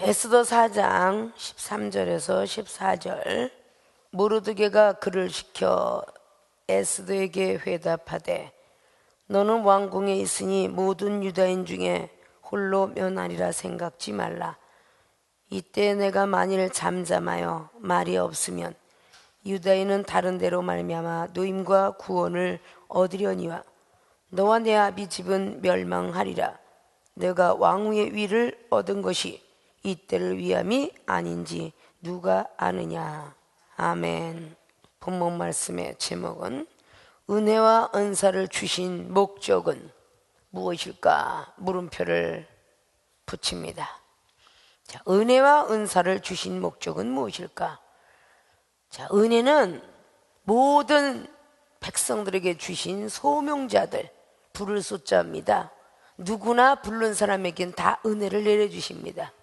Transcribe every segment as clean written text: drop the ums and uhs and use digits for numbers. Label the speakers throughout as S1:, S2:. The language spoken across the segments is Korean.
S1: 에스더 4장 13절에서 14절. 모르드게가 그를 시켜 에스더에게 회답하되 너는 왕궁에 있으니 모든 유다인 중에 홀로 면하리라 생각지 말라. 이때 내가 만일 잠잠하여 말이 없으면 유다인은 다른 데로 말미암아 노임과 구원을 얻으려니와 너와 내 아비 집은 멸망하리라. 내가 왕후의 위를 얻은 것이 이때를 위함이 아닌지 누가 아느냐. 아멘. 본문 말씀의 제목은 은혜와 은사를 주신 목적은 무엇일까? 물음표를 붙입니다. 자, 은혜와 은사를 주신 목적은 무엇일까? 자, 은혜는 모든 백성들에게 주신 소명자들, 부를 숫자입니다. 누구나 부른 사람에겐 다 은혜를 내려주십니다.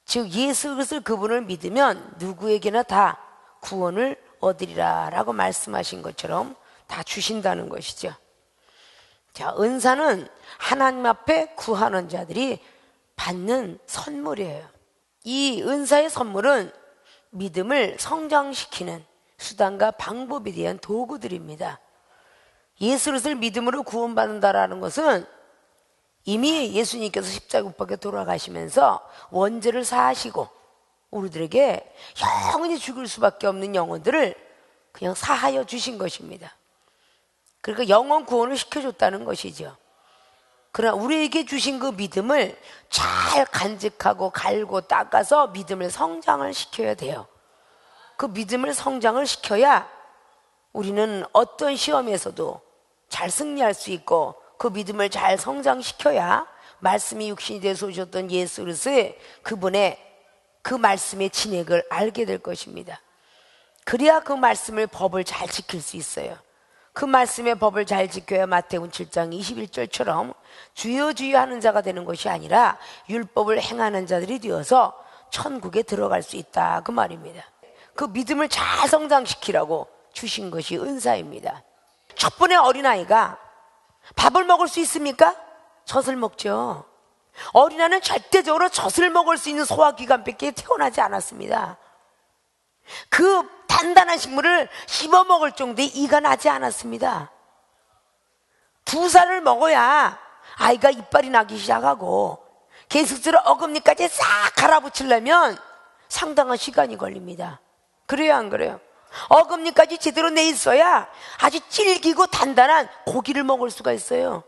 S1: 즉 예수 그리스도 그분을 믿으면 누구에게나 다 구원을 얻으리라 라고 말씀하신 것처럼 다 주신다는 것이죠. 자, 은사는 하나님 앞에 구하는 자들이 받는 선물이에요. 이 은사의 선물은 믿음을 성장시키는 수단과 방법에 대한 도구들입니다. 예수 그리스도를 믿음으로 구원받는다라는 것은 이미 예수님께서 십자가 못 박혀 돌아가시면서 원죄를 사하시고 우리들에게 영원히 죽을 수밖에 없는 영혼들을 그냥 사하여 주신 것입니다. 그러니까 영원 구원을 시켜줬다는 것이죠. 그러나 우리에게 주신 그 믿음을 잘 간직하고 갈고 닦아서 믿음을 성장을 시켜야 돼요. 그 믿음을 성장을 시켜야 우리는 어떤 시험에서도 잘 승리할 수 있고 그 믿음을 잘 성장시켜야 말씀이 육신이 되어서 오셨던 예수 그리스도의 그분의 그 말씀의 진액을 알게 될 것입니다. 그래야 그 말씀을 법을 잘 지킬 수 있어요. 그 말씀의 법을 잘 지켜야 마태복음 7장 21절처럼 주여 주여 하는 자가 되는 것이 아니라 율법을 행하는 자들이 되어서 천국에 들어갈 수 있다 그 말입니다. 그 믿음을 잘 성장시키라고 주신 것이 은사입니다. 첫 번째 어린아이가 밥을 먹을 수 있습니까? 젖을 먹죠. 어린아이는 절대적으로 젖을 먹을 수 있는 소화기관밖에 태어나지 않았습니다. 그 단단한 식물을 씹어 먹을 정도의 이가 나지 않았습니다. 2살을 먹어야 아이가 이빨이 나기 시작하고 계속적으로 어금니까지 싹 갈아붙이려면 상당한 시간이 걸립니다. 그래요, 안 그래요? 어금니까지 제대로 내 있어야 아주 질기고 단단한 고기를 먹을 수가 있어요.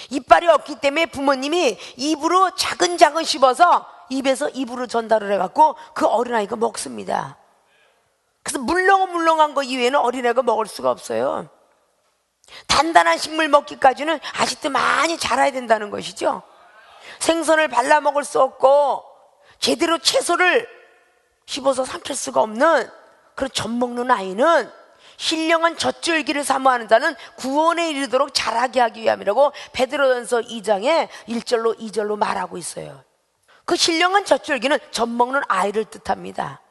S1: 이빨이 없기 때문에 부모님이 입으로 차근차근 씹어서 입에서 입으로 전달을 해갖고 그 어린아이가 먹습니다. 그래서 물렁물렁한 거 이외에는 어린애가 먹을 수가 없어요. 단단한 식물 먹기까지는 아직도 많이 자라야 된다는 것이죠. 생선을 발라 먹을 수 없고 제대로 채소를 씹어서 삼킬 수가 없는 그런 젖 먹는 아이는 신령한 젖줄기를 사모하는 자는 구원에 이르도록 자라게 하기 위함이라고 베드로전서 2장에 1절로 2절로 말하고 있어요. 그 신령한 젖줄기는 젖 먹는 아이를 뜻합니다.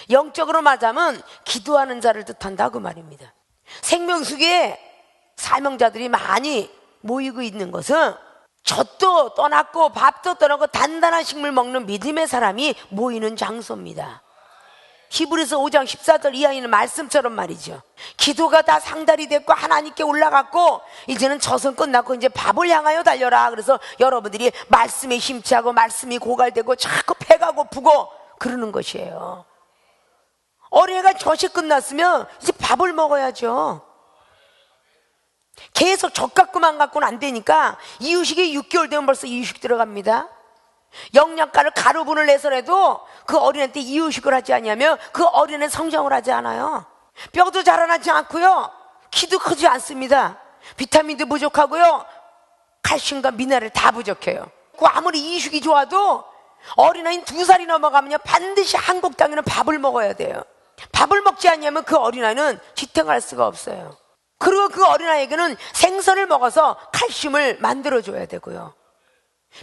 S1: 영적으로 말하자면 기도하는 자를 뜻한다 그 말입니다. 생명수기에 사명자들이 많이 모이고 있는 것은 젖도 떠났고 밥도 떠나고 단단한 식물 먹는 믿음의 사람이 모이는 장소입니다. 히브리서 5장 14절 이하에는 말씀처럼 말이죠. 기도가 다 상달이 됐고 하나님께 올라갔고 이제는 젖은 끝났고 이제 밥을 향하여 달려라. 그래서 여러분들이 말씀에 심취하고 말씀이 고갈되고 자꾸 배가 고프고 그러는 것이에요. 어린애가 젖이 끝났으면 이제 밥을 먹어야죠. 계속 젖 갖고만 갖고는 안 되니까 이유식이 6개월 되면 벌써 이유식 들어갑니다. 영양가를 가루분을 내서라도 그 어린애한테 이유식을 하지 않냐면 그 어린애 성장을 하지 않아요. 뼈도 자라나지 않고요, 키도 크지 않습니다. 비타민도 부족하고요, 칼슘과 미네랄 다 부족해요. 그 아무리 이유식이 좋아도 어린아이는 2살이 넘어가면요 반드시 한국 땅에는 밥을 먹어야 돼요. 밥을 먹지 않냐면 그 어린아이는 지탱할 수가 없어요. 그리고 그 어린아이에게는 생선을 먹어서 칼슘을 만들어줘야 되고요,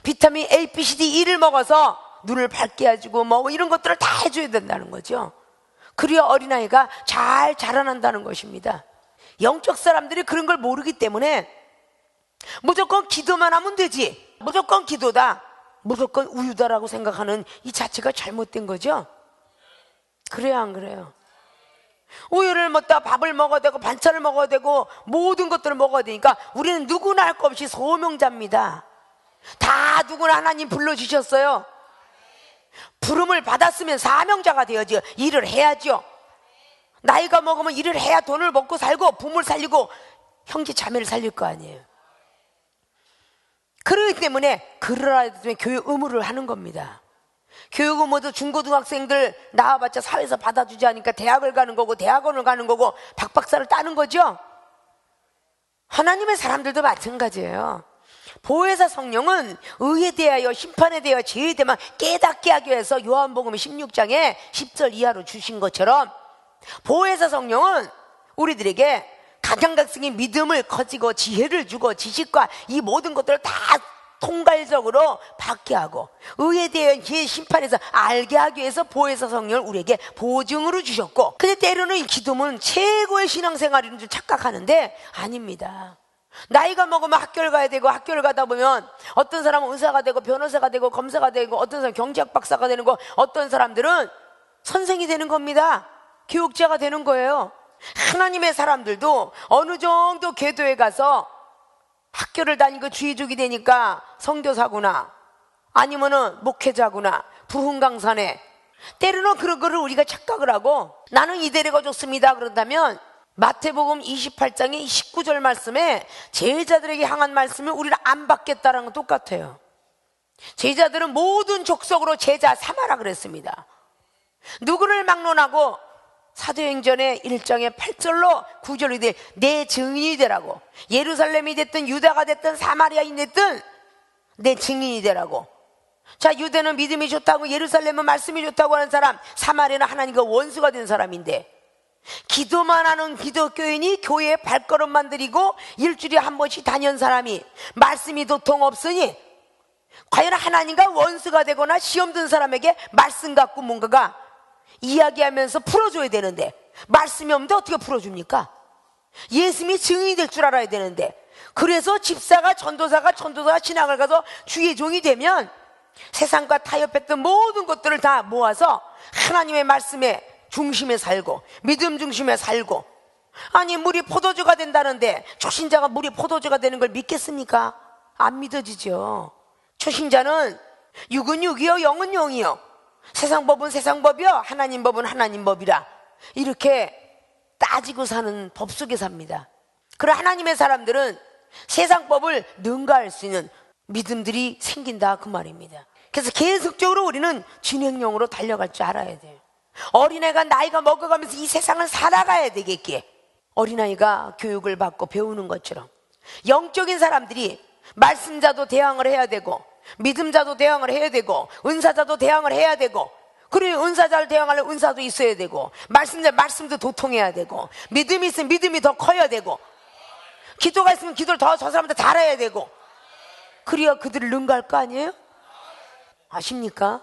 S1: 비타민 A, B, C, D, E를 먹어서 눈을 밝게 해주고 뭐 이런 것들을 다 해줘야 된다는 거죠. 그래야 어린아이가 잘 자라난다는 것입니다. 영적 사람들이 그런 걸 모르기 때문에 무조건 기도만 하면 되지, 무조건 기도다, 무조건 우유다라고 생각하는 이 자체가 잘못된 거죠. 그래요, 안 그래요? 우유를 먹다 밥을 먹어야 되고 반찬을 먹어야 되고 모든 것들을 먹어야 되니까 우리는 누구나 할 것 없이 소명자입니다. 다 누구나 하나님 불러주셨어요. 부름을 받았으면 사명자가 되어야죠. 일을 해야죠. 나이가 먹으면 일을 해야 돈을 먹고 살고 부모를 살리고 형제 자매를 살릴 거 아니에요. 그렇기 때문에 그러라 때문에 교육 의무를 하는 겁니다. 교육 의무도 중고등학생들 나와봤자 사회에서 받아주지 않으니까 대학을 가는 거고 대학원을 가는 거고 박박사를 따는 거죠. 하나님의 사람들도 마찬가지예요. 보혜사 성령은 의에 대하여 심판에 대하여 죄에 대하여 깨닫게 하기 위해서 요한복음 16장에 10절 이하로 주신 것처럼 보혜사 성령은 우리들에게 각양각색의 믿음을 커지고 지혜를 주고 지식과 이 모든 것들을 다 통괄적으로 받게 하고 의에 대한 죄 심판에서 알게 하기 위해서 보혜사 성령을 우리에게 보증으로 주셨고, 근데 때로는 이 기도는 최고의 신앙생활인 줄 착각하는데 아닙니다. 나이가 먹으면 학교를 가야 되고 학교를 가다 보면 어떤 사람은 의사가 되고 변호사가 되고 검사가 되고 어떤 사람은 경제학 박사가 되는 거, 어떤 사람들은 선생이 되는 겁니다. 교육자가 되는 거예요. 하나님의 사람들도 어느 정도 궤도에 가서 학교를 다니고 주의족이 되니까 선교사구나 아니면은 목회자구나 부흥 강사네, 때로는 그런 거를 우리가 착각을 하고 나는 이대로가 좋습니다 그런다면 마태복음 28장의 19절 말씀에 제자들에게 향한 말씀을 우리는 안 받겠다라는 건 똑같아요. 제자들은 모든 족속으로 제자 삼아라 그랬습니다. 누구를 막론하고 사도행전의 1장의 8절로 9절이 돼 내 증인이 되라고, 예루살렘이 됐든 유다가 됐든 사마리아인 됐든 내 증인이 되라고. 자, 유대는 믿음이 좋다고 예루살렘은 말씀이 좋다고 하는 사람, 사마리아는 하나님과 원수가 된 사람인데 기도만 하는 기독교인이 교회에 발걸음만 들이고 일주일에 한 번씩 다니는 사람이 말씀이 도통 없으니 과연 하나님과 원수가 되거나 시험 든 사람에게 말씀 갖고 뭔가가 이야기하면서 풀어줘야 되는데 말씀이 없는데 어떻게 풀어줍니까? 예수님이 증인이 될 줄 알아야 되는데, 그래서 집사가 전도사가 신앙을 가서 주의 종이 되면 세상과 타협했던 모든 것들을 다 모아서 하나님의 말씀에 중심에 살고 믿음 중심에 살고, 아니 물이 포도주가 된다는데 초신자가 물이 포도주가 되는 걸 믿겠습니까? 안 믿어지죠. 초신자는 육은 육이요 영은 영이요, 세상 법은 세상 법이요 하나님 법은 하나님 법이라 이렇게 따지고 사는 법 속에 삽니다. 그래 하나님의 사람들은 세상 법을 능가할 수 있는 믿음들이 생긴다 그 말입니다. 그래서 계속적으로 우리는 진행용으로 달려갈 줄 알아야 돼요. 어린애가 나이가 먹어가면서 이 세상을 살아가야 되겠기에 어린아이가 교육을 받고 배우는 것처럼 영적인 사람들이 말씀자도 대항을 해야 되고 믿음자도 대항을 해야 되고 은사자도 대항을 해야 되고, 그리고 은사자를 대항하려면 은사도 있어야 되고 말씀자 말씀도 도통해야 되고 믿음이 있으면 믿음이 더 커야 되고 기도가 있으면 기도를 더 저 사람한테 잘해야 되고, 그래야 그들을 능가할 거 아니에요? 아십니까?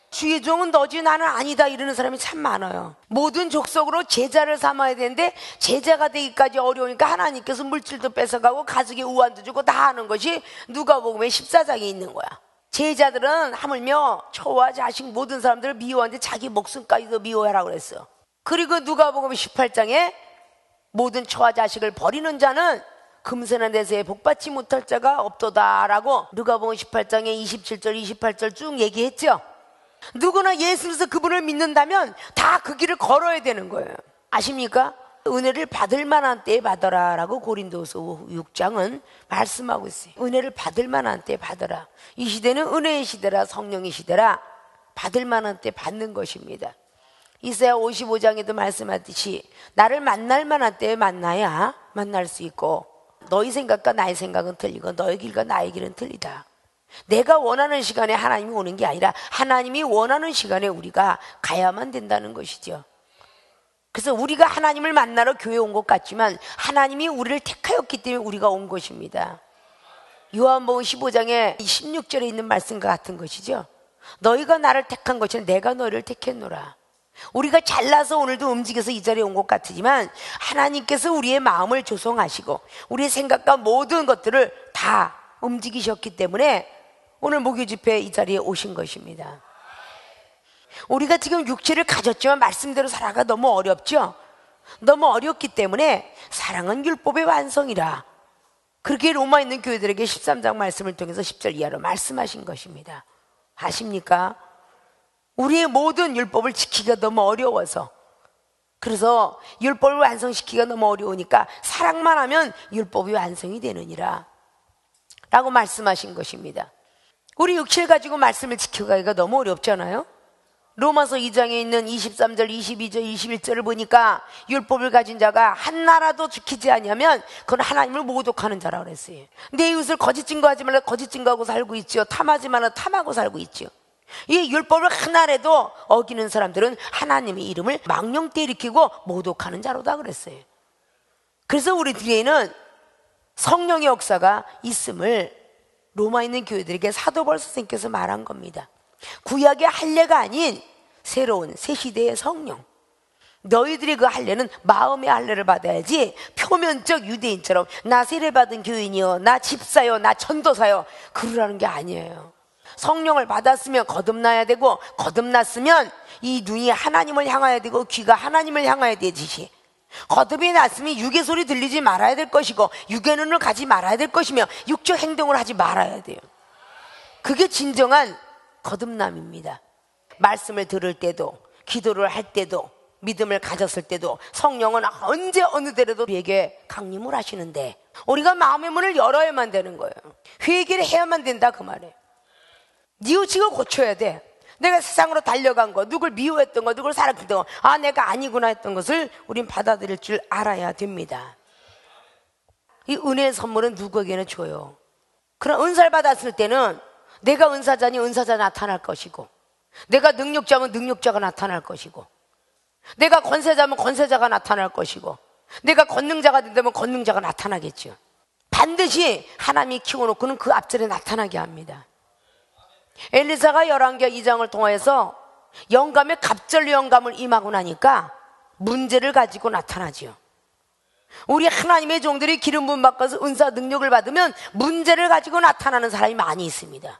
S1: 주의 종은 너지 나는 아니다 이러는 사람이 참 많아요. 모든 족속으로 제자를 삼아야 되는데 제자가 되기까지 어려우니까 하나님께서 물질도 뺏어가고 가족의 우환도 주고 다 하는 것이 누가복음의 14장에 있는 거야. 제자들은 하물며 처와 자식 모든 사람들을 미워하는데 자기 목숨까지도 미워하라고 그랬어. 그리고 누가복음 18장에 모든 처와 자식을 버리는 자는 금세나 내세에 복받지 못할 자가 없도다라고 누가복음 18장에 27절 28절 쭉 얘기했죠. 누구나 예수로서 그분을 믿는다면 다 그 길을 걸어야 되는 거예요. 아십니까? 은혜를 받을 만한 때에 받아라 라고 고린도서 6장은 말씀하고 있어요. 은혜를 받을 만한 때에 받아라. 이 시대는 은혜의 시대라 성령의 시대라 받을 만한 때 받는 것입니다. 이사야 55장에도 말씀하듯이 나를 만날 만한 때에 만나야 만날 수 있고, 너희 생각과 나의 생각은 틀리고 너의 길과 나의 길은 틀리다. 내가 원하는 시간에 하나님이 오는 게 아니라 하나님이 원하는 시간에 우리가 가야만 된다는 것이죠. 그래서 우리가 하나님을 만나러 교회에 온 것 같지만 하나님이 우리를 택하였기 때문에 우리가 온 것입니다. 요한복음 15장에 16절에 있는 말씀과 같은 것이죠. 너희가 나를 택한 것처럼 내가 너희를 택했노라. 우리가 잘나서 오늘도 움직여서 이 자리에 온 것 같지만 하나님께서 우리의 마음을 조성하시고 우리의 생각과 모든 것들을 다 움직이셨기 때문에 오늘 목요 집회 이 자리에 오신 것입니다. 우리가 지금 육체를 가졌지만 말씀대로 살아가 너무 어렵죠? 너무 어렵기 때문에 사랑은 율법의 완성이라, 그렇게 로마에 있는 교회들에게 13장 말씀을 통해서 10절 이하로 말씀하신 것입니다. 아십니까? 우리의 모든 율법을 지키기가 너무 어려워서, 그래서 율법을 완성시키기가 너무 어려우니까 사랑만 하면 율법이 완성이 되느니라 라고 말씀하신 것입니다. 우리 육체를 가지고 말씀을 지켜가기가 너무 어렵잖아요. 로마서 2장에 있는 23절, 22절, 21절을 보니까 율법을 가진 자가 한나라도 지키지 않으면 그건 하나님을 모독하는 자라고 그랬어요. 내 이웃을 거짓 증거하지 말라 거짓 증거하고 살고 있죠. 탐하지 말라 탐하고 살고 있죠. 이 율법을 하나라도 어기는 사람들은 하나님의 이름을 망령때 일으키고 모독하는 자로다 그랬어요. 그래서 우리 뒤에는 성령의 역사가 있음을 로마에 있는 교회들에게 사도 바울 선생님께서 말한 겁니다. 구약의 할례가 아닌 새로운 새 시대의 성령, 너희들이 그 할례는 마음의 할례를 받아야지 표면적 유대인처럼 나 세례받은 교인이요, 나 집사요, 나 전도사요 그러라는 게 아니에요. 성령을 받았으면 거듭나야 되고, 거듭났으면 이 눈이 하나님을 향해야 되고 귀가 하나님을 향해야 되듯이, 거듭이 났으면 육의 소리 들리지 말아야 될 것이고 육의 눈을 가지 말아야 될 것이며 육적 행동을 하지 말아야 돼요. 그게 진정한 거듭남입니다. 말씀을 들을 때도, 기도를 할 때도, 믿음을 가졌을 때도 성령은 언제 어느 때라도 우리에게 강림을 하시는데 우리가 마음의 문을 열어야만 되는 거예요. 회개를 해야만 된다 그 말이에요. 뉘우치고 고쳐야 돼. 내가 세상으로 달려간 거, 누굴 미워했던 거, 누굴 사랑했던 거, 아 내가 아니구나 했던 것을 우린 받아들일 줄 알아야 됩니다. 이 은혜의 선물은 누구에게나 줘요. 그런 은사를 받았을 때는 내가 은사자니 은사자 나타날 것이고, 내가 능력자면 능력자가 나타날 것이고, 내가 권세자면 권세자가 나타날 것이고, 내가 권능자가 된다면 권능자가 나타나겠죠. 반드시 하나님이 키워놓고는 그 앞절에 나타나게 합니다. 엘리사가 열왕기하 2장을 통해서 영감의 갑절로 영감을 임하고 나니까 문제를 가지고 나타나지요. 우리 하나님의 종들이 기름 부음 받아서 은사 능력을 받으면 문제를 가지고 나타나는 사람이 많이 있습니다.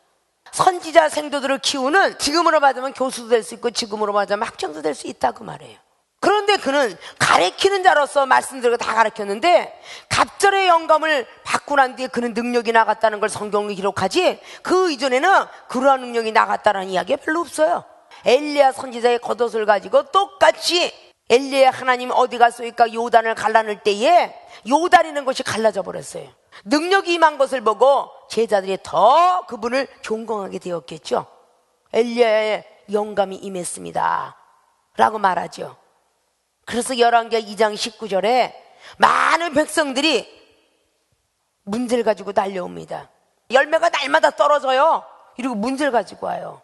S1: 선지자 생도들을 키우는, 지금으로 받으면 교수도 될 수 있고 지금으로 받으면 학장도 될 수 있다고 말해요. 그런데 그는 가르치는 자로서 말씀드리고 다 가르쳤는데 갑절의 영감을 받고 난 뒤에 그는 능력이 나갔다는 걸 성경이 기록하지, 그 이전에는 그러한 능력이 나갔다는 이야기가 별로 없어요. 엘리야 선지자의 겉옷을 가지고 똑같이 엘리야 하나님 어디 갔소이까 요단을 갈라낼 때에 요단이라는 것이 갈라져 버렸어요. 능력이 임한 것을 보고 제자들이 더 그분을 존경하게 되었겠죠. 엘리야의 영감이 임했습니다 라고 말하죠. 그래서 열왕기하 2장 19절에 많은 백성들이 문제를 가지고 달려옵니다. 열매가 날마다 떨어져요. 이러고 문제를 가지고 와요.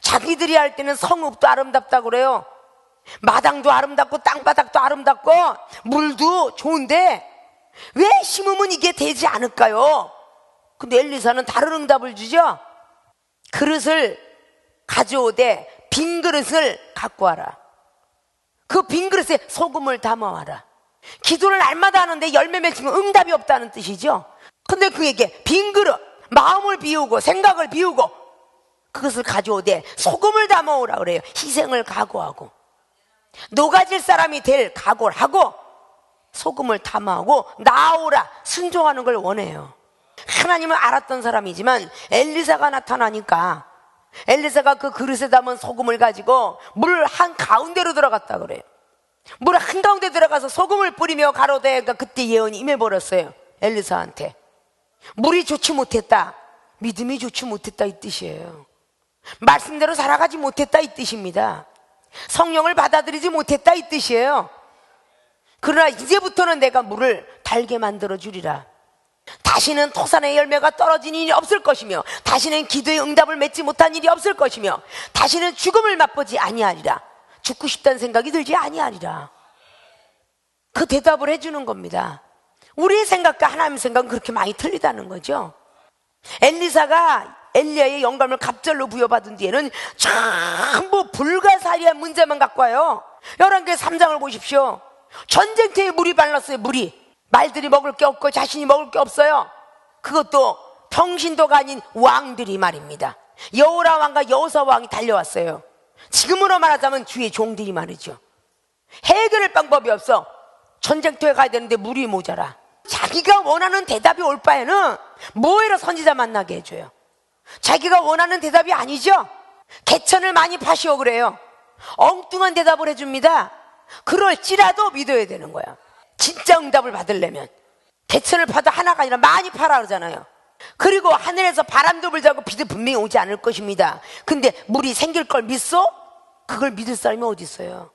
S1: 자기들이 할 때는 성읍도 아름답다고 그래요. 마당도 아름답고 땅바닥도 아름답고 물도 좋은데 왜 심으면 이게 되지 않을까요? 근데 엘리사는 다른 응답을 주죠. 그릇을 가져오되 빈 그릇을 갖고 와라. 그 빈 그릇에 소금을 담아와라. 기도를 날마다 하는데 열매 맺히면 응답이 없다는 뜻이죠. 근데 그에게 빈 그릇, 마음을 비우고 생각을 비우고 그것을 가져오되 소금을 담아오라 그래요. 희생을 각오하고 녹아질 사람이 될 각오를 하고 소금을 담아오고 나오라, 순종하는 걸 원해요. 하나님을 알았던 사람이지만 엘리사가 나타나니까 엘리사가 그 그릇에 담은 소금을 가지고 물 한가운데로 들어갔다 그래요. 물 한가운데 들어가서 소금을 뿌리며 가로되, 그러니까 그때 예언이 임해버렸어요. 엘리사한테 물이 좋지 못했다, 믿음이 좋지 못했다 이 뜻이에요. 말씀대로 살아가지 못했다 이 뜻입니다. 성령을 받아들이지 못했다 이 뜻이에요. 그러나 이제부터는 내가 물을 달게 만들어 주리라. 다시는 토산의 열매가 떨어진 일이 없을 것이며 다시는 기도의 응답을 맺지 못한 일이 없을 것이며 다시는 죽음을 맛보지 아니하리라. 죽고 싶다는 생각이 들지 아니하리라. 그 대답을 해주는 겁니다. 우리의 생각과 하나님의 생각은 그렇게 많이 틀리다는 거죠. 엘리사가 엘리야의 영감을 갑절로 부여받은 뒤에는 전부 불가사리한 문제만 갖고 와요. 열왕기하 3장을 보십시오. 전쟁터에 물이 발랐어요. 물이 말들이 먹을 게 없고 자신이 먹을 게 없어요. 그것도 평신도가 아닌 왕들이 말입니다. 여호람 왕과 여호사 왕이 달려왔어요. 지금으로 말하자면 주의 종들이 말이죠. 해결할 방법이 없어. 전쟁터에 가야 되는데 물이 모자라. 자기가 원하는 대답이 올 바에는 뭐해라 선지자 만나게 해줘요. 자기가 원하는 대답이 아니죠. 개천을 많이 파시오 그래요. 엉뚱한 대답을 해줍니다. 그럴지라도 믿어야 되는 거야. 진짜 응답을 받으려면 개천을 파도 하나가 아니라 많이 파라 그러잖아요. 그리고 하늘에서 바람도 불자고 비도 분명히 오지 않을 것입니다. 근데 물이 생길 걸 믿소? 그걸 믿을 사람이 어디 있어요?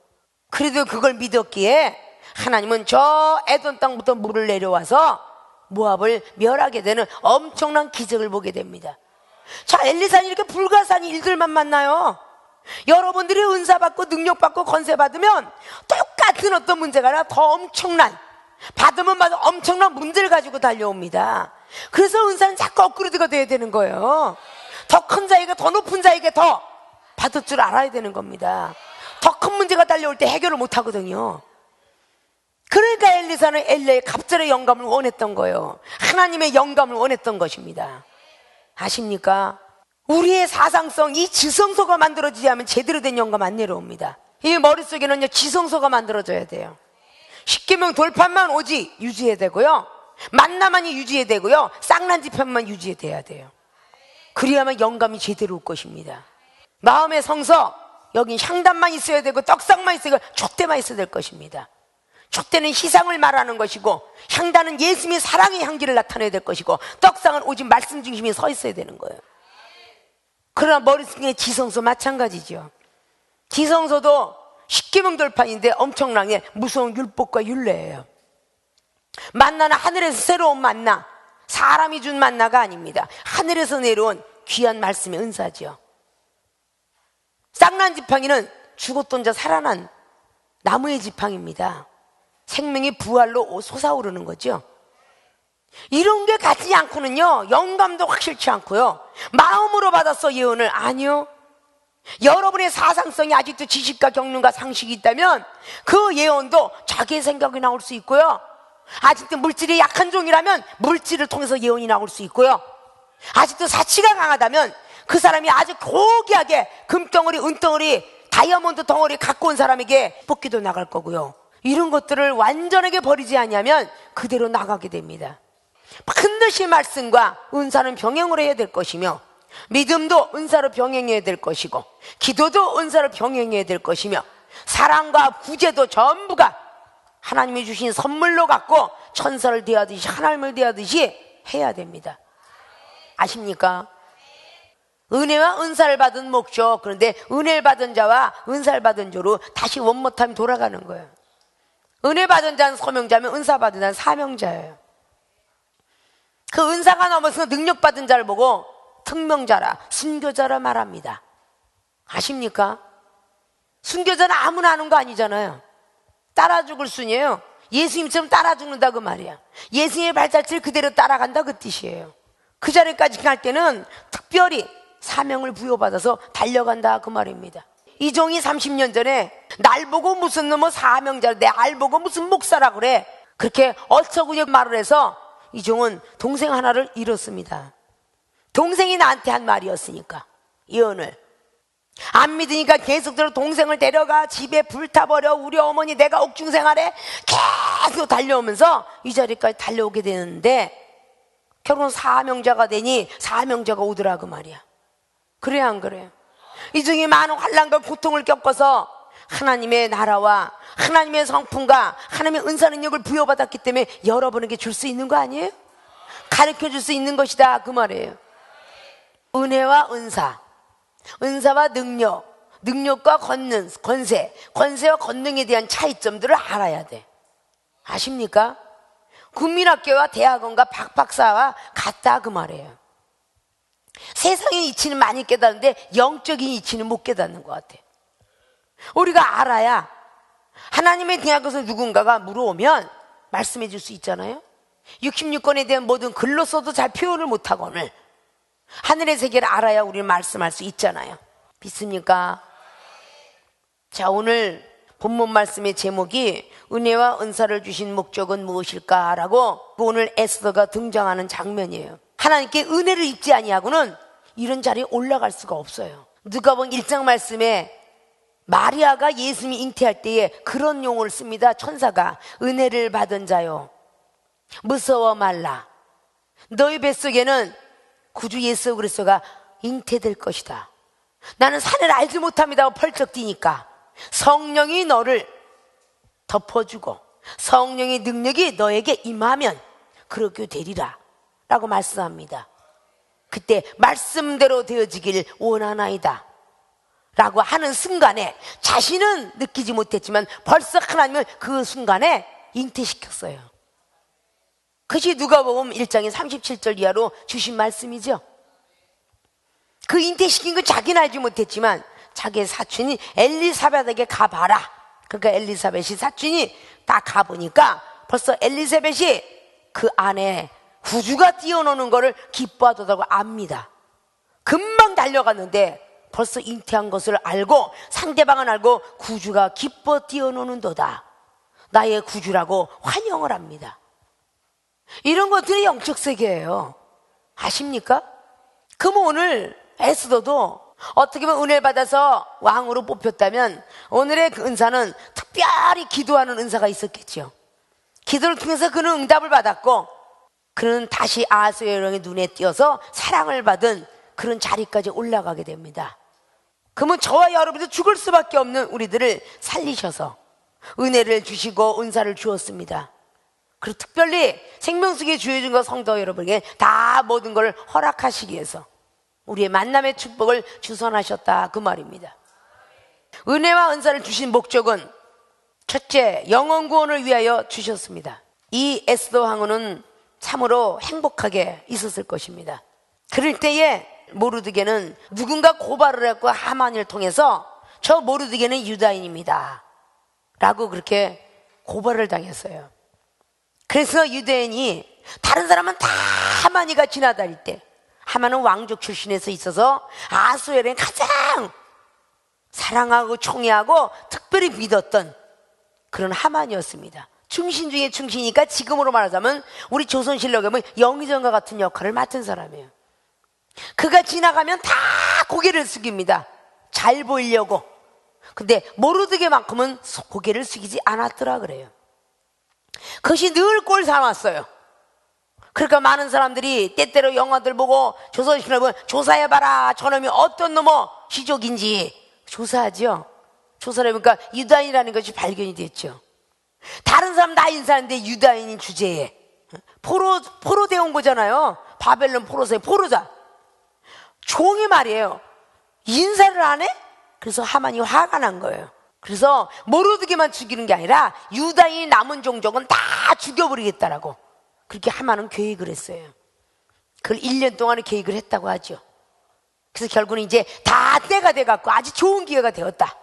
S1: 그래도 그걸 믿었기에 하나님은 저 에돔 땅부터 물을 내려와서 모압을 멸하게 되는 엄청난 기적을 보게 됩니다. 자, 엘리사는 이렇게 불가사한 일들만 만나요. 여러분들이 은사받고 능력받고 건세받으면 똑같은 어떤 문제가 아니라 더 엄청난, 받으면 받으면 엄청난 문제를 가지고 달려옵니다. 그래서 은사는 자꾸 업그레이드가 돼야 되는 거예요. 더 큰 자에게, 더 높은 자에게 더 받을 줄 알아야 되는 겁니다. 더 큰 문제가 달려올 때 해결을 못 하거든요. 그러니까 엘리사는 엘리야의 갑절의 영감을 원했던 거예요. 하나님의 영감을 원했던 것입니다. 아십니까? 우리의 사상성, 이 지성소가 만들어지지 않으면 제대로 된 영감 안 내려옵니다. 이 머릿속에는요 지성소가 만들어져야 돼요. 십계명 돌판만 오직 유지해야 되고요, 만나만이 유지해야 되고요, 쌍난지편만 유지해야 돼요. 그래야만 영감이 제대로 올 것입니다. 마음의 성서, 여긴 향단만 있어야 되고 떡상만 있어야 되고 촛대만 있어야 될 것입니다. 촛대는 희상을 말하는 것이고, 향단은 예수님의 사랑의 향기를 나타내야 될 것이고, 떡상은 오직 말씀 중심에 서 있어야 되는 거예요. 그러나 머릿속에 지성소 마찬가지죠. 지성소도 십계명 돌판인데 엄청나게 무서운 율법과 율례예요. 만나는 하늘에서 새로운 만나, 사람이 준 만나가 아닙니다. 하늘에서 내려온 귀한 말씀의 은사죠. 쌍난지팡이는 죽었던 자 살아난 나무의 지팡이입니다. 생명이 부활로 솟아오르는 거죠. 이런 게 같지 않고는요 영감도 확실치 않고요, 마음으로 받았어 예언을? 아니요. 여러분의 사상성이 아직도 지식과 경륜과 상식이 있다면 그 예언도 자기의 생각이 나올 수 있고요, 아직도 물질이 약한 종이라면 물질을 통해서 예언이 나올 수 있고요, 아직도 사치가 강하다면 그 사람이 아주 고귀하게 금덩어리, 은덩어리, 다이아몬드 덩어리 갖고 온 사람에게 뽑기도 나갈 거고요. 이런 것들을 완전하게 버리지 않으면 그대로 나가게 됩니다. 반드시 말씀과 은사는 병행을 해야 될 것이며, 믿음도 은사로 병행해야 될 것이고, 기도도 은사로 병행해야 될 것이며, 사랑과 구제도 전부가 하나님이 주신 선물로 갖고 천사를 대하듯이 하나님을 대하듯이 해야 됩니다. 아십니까? 은혜와 은사를 받은 목적, 그런데 은혜를 받은 자와 은사를 받은 자로 다시 원모타임 돌아가는 거예요. 은혜 받은 자는 소명자면 은사 받은 자는 사명자예요. 그 은사가 넘어서 능력 받은 자를 보고 특명자라, 순교자라 말합니다. 아십니까? 순교자는 아무나 하는 거 아니잖아요. 따라 죽을 순이에요. 예수님처럼 따라 죽는다 그 말이야. 예수님의 발자취를 그대로 따라간다 그 뜻이에요. 그 자리까지 갈 때는 특별히 사명을 부여받아서 달려간다 그 말입니다. 이 종이 30년 전에 날 보고 무슨 놈의 사명자, 내 알 보고 무슨 목사라 그래, 그렇게 어처구니 말을 해서 이 종은 동생 하나를 잃었습니다. 동생이 나한테 한 말이었으니까, 예언을 안 믿으니까 계속적으로 동생을 데려가 집에 불타버려, 우리 어머니 내가 옥중생활에 계속 달려오면서 이 자리까지 달려오게 되는데, 결국은 사명자가 되니 사명자가 오더라 그 말이야. 그래 안 그래요? 이 중에 많은 환난과 고통을 겪어서 하나님의 나라와 하나님의 성품과 하나님의 은사 능력을 부여받았기 때문에 여러분에게 줄 수 있는 거 아니에요? 가르쳐 줄 수 있는 것이다 그 말이에요. 은혜와 은사, 은사와 능력, 능력과 권능, 권세, 권세와 권능에 대한 차이점들을 알아야 돼. 아십니까? 국민학교와 대학원과 박박사와 같다 그 말이에요. 세상의 이치는 많이 깨닫는데 영적인 이치는 못 깨닫는 것 같아. 우리가 알아야 하나님에 대한 것을 누군가가 물어오면 말씀해 줄 수 있잖아요. 66권에 대한 모든 글로 써도 잘 표현을 못하거늘 하늘의 세계를 알아야 우리는 말씀할 수 있잖아요. 믿습니까? 자, 오늘 본문 말씀의 제목이 은혜와 은사를 주신 목적은 무엇일까라고 오늘 에스더가 등장하는 장면이에요. 하나님께 은혜를 입지 아니하고는 이런 자리에 올라갈 수가 없어요. 누가복음 1장 말씀에 마리아가 예수님이 잉태할 때에 그런 용어를 씁니다. 천사가 은혜를 받은 자요 무서워 말라. 너희 뱃속에는 구주 예수 그리스도가 잉태될 것이다. 나는 산을 알지 못합니다 하고 펄쩍 뛰니까 성령이 너를 덮어주고 성령의 능력이 너에게 임하면 그렇게 되리라 라고 말씀합니다. 그때 말씀대로 되어지길 원하나이다 라고 하는 순간에 자신은 느끼지 못했지만 벌써 하나님은 그 순간에 잉태시켰어요. 그것이 누가복음 1장의 37절 이하로 주신 말씀이죠. 그 잉태시킨 건 자기는 알지 못했지만 자기의 사촌인 엘리사벳에게 가봐라. 그러니까 엘리사벳이 사촌이 딱 가보니까 벌써 엘리사벳이 그 안에 구주가 뛰어노는 거를 기뻐하더라고 압니다. 금방 달려갔는데 벌써 잉태한 것을 알고 상대방은 알고 구주가 기뻐 뛰어노는도다. 나의 구주라고 환영을 합니다. 이런 것들이 영적 세계예요. 아십니까? 그럼 오늘 에스더도 어떻게 보면 은혜를 받아서 왕으로 뽑혔다면 오늘의 그 은사는 특별히 기도하는 은사가 있었겠죠. 기도를 통해서 그는 응답을 받았고 그는 다시 아하수에롱의 눈에 띄어서 사랑을 받은 그런 자리까지 올라가게 됩니다. 그러면 저와 여러분도 죽을 수밖에 없는 우리들을 살리셔서 은혜를 주시고 은사를 주었습니다. 그리고 특별히 생명수기에 주어진 것 성도 여러분에게 다 모든 걸 허락하시기 위해서 우리의 만남의 축복을 주선하셨다 그 말입니다. 은혜와 은사를 주신 목적은 첫째, 영혼 구원을 위하여 주셨습니다. 이 에스더 왕후는 참으로 행복하게 있었을 것입니다. 그럴 때에 모르드게는 누군가 고발을 했고 하만을 통해서 저 모르드게는 유다인입니다 라고 그렇게 고발을 당했어요. 그래서 유대인이 다른 사람은 다 하만이가 지나다닐 때 하만은 왕족 출신에서 있어서 아하수에로는 가장 사랑하고 총애하고 특별히 믿었던 그런 하만이었습니다. 충신 중에 충신이니까 지금으로 말하자면 우리 조선실록에 보면 영의정과 같은 역할을 맡은 사람이에요. 그가 지나가면 다 고개를 숙입니다. 잘 보이려고. 근데 모르드게만큼은 고개를 숙이지 않았더라 그래요. 그것이 늘 꼴 삼았어요. 그러니까 많은 사람들이 때때로 영화들 보고 조선시대를 보면 조사해봐라 저놈이 어떤 놈의 시족인지 조사하죠. 조사를 해보니까 유다인이라는 것이 발견이 됐죠. 다른 사람 다 인사하는데 유다인인 주제에 포로돼 온 거잖아요. 바벨론 포로세 포로자 종이 말이에요. 인사를 안 해? 그래서 하만이 화가 난 거예요. 그래서 모르드게만 죽이는 게 아니라 유다인이 남은 종족은 다 죽여버리겠다라고 그렇게 하만은 계획을 했어요. 그걸 1년 동안에 계획을 했다고 하죠. 그래서 결국은 이제 다 때가 돼갖고 아주 좋은 기회가 되었다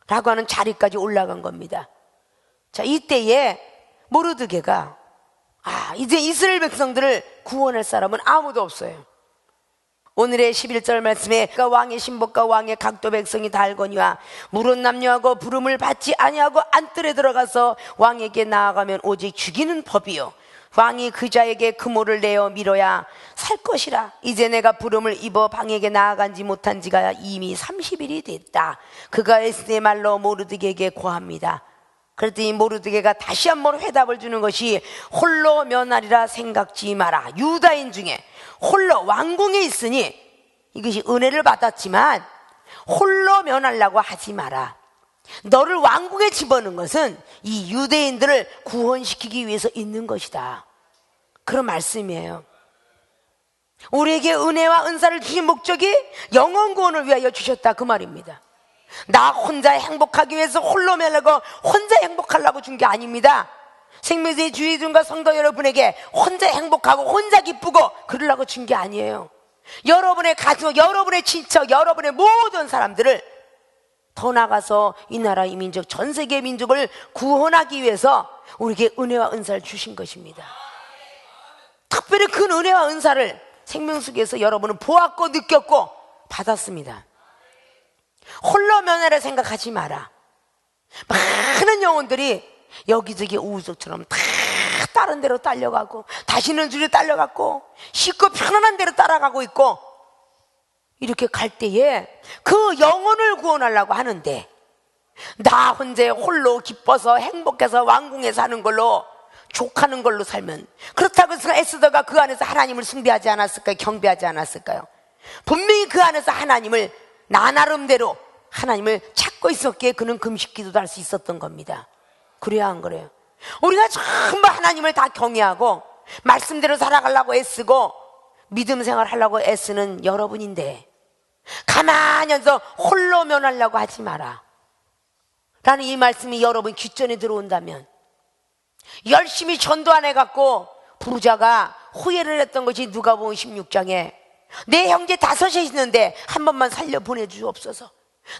S1: 라고 하는 자리까지 올라간 겁니다. 자, 이때에 모르드게가 이제 이스라엘 백성들을 구원할 사람은 아무도 없어요. 오늘의 11절 말씀에 왕의 신복과 왕의 각도 백성이 다 알거니와 물은 남녀하고 부름을 받지 아니하고 안뜰에 들어가서 왕에게 나아가면 오직 죽이는 법이요 왕이 그 자에게 금오를 내어 밀어야 살 것이라. 이제 내가 부름을 입어 방에게 나아간지 못한 지가 이미 30일이 됐다. 그가 에스더의 말로 모르드게에게 고합니다. 그랬더니 모르드게가 다시 한번 회답을 주는 것이 홀로 면하리라 생각지 마라. 유다인 중에 홀로 왕궁에 있으니 이것이 은혜를 받았지만 홀로 면하려고 하지 마라. 너를 왕궁에 집어넣은 것은 이 유대인들을 구원시키기 위해서 있는 것이다. 그런 말씀이에요. 우리에게 은혜와 은사를 주신 목적이 영혼 구원을 위하여 주셨다 그 말입니다. 나 혼자 행복하기 위해서 홀로 면하고 혼자 행복하려고 준 게 아닙니다. 생명수의 주의중과 성도 여러분에게 혼자 행복하고 혼자 기쁘고 그러려고 준 게 아니에요. 여러분의 가족, 여러분의 친척, 여러분의 모든 사람들을 더 나가서 이 나라 이 민족 전 세계 민족을 구원하기 위해서 우리에게 은혜와 은사를 주신 것입니다. 특별히 큰 은혜와 은사를 생명수에서 여러분은 보았고 느꼈고 받았습니다. 홀로 면회를 생각하지 마라. 많은 영혼들이 여기저기 우주처럼 다 다른 데로 딸려가고 다시는 줄에 딸려갔고 쉽고 편안한 데로 따라가고 있고, 이렇게 갈 때에 그 영혼을 구원하려고 하는데 나 혼자 홀로 기뻐서 행복해서 왕궁에 사는 걸로 족하는 걸로 살면, 그렇다고 해서 에스더가 그 안에서 하나님을 숭배하지 않았을까요? 경배하지 않았을까요? 분명히 그 안에서 하나님을 나 나름대로 하나님을 찾고 있었기에 그는 금식 기도도 할 수 있었던 겁니다. 그래야 안 그래요? 우리가 전부 하나님을 다 경외하고 말씀대로 살아가려고 애쓰고 믿음 생활하려고 애쓰는 여러분인데, 가만히 앉아서 홀로 면하려고 하지 마라 라는 이 말씀이 여러분 귓전에 들어온다면, 열심히 전도 안 해갖고 부자가 후회를 했던 것이 누가복음 16장에 내 형제 5이 있는데 한 번만 살려 보내주옵소서,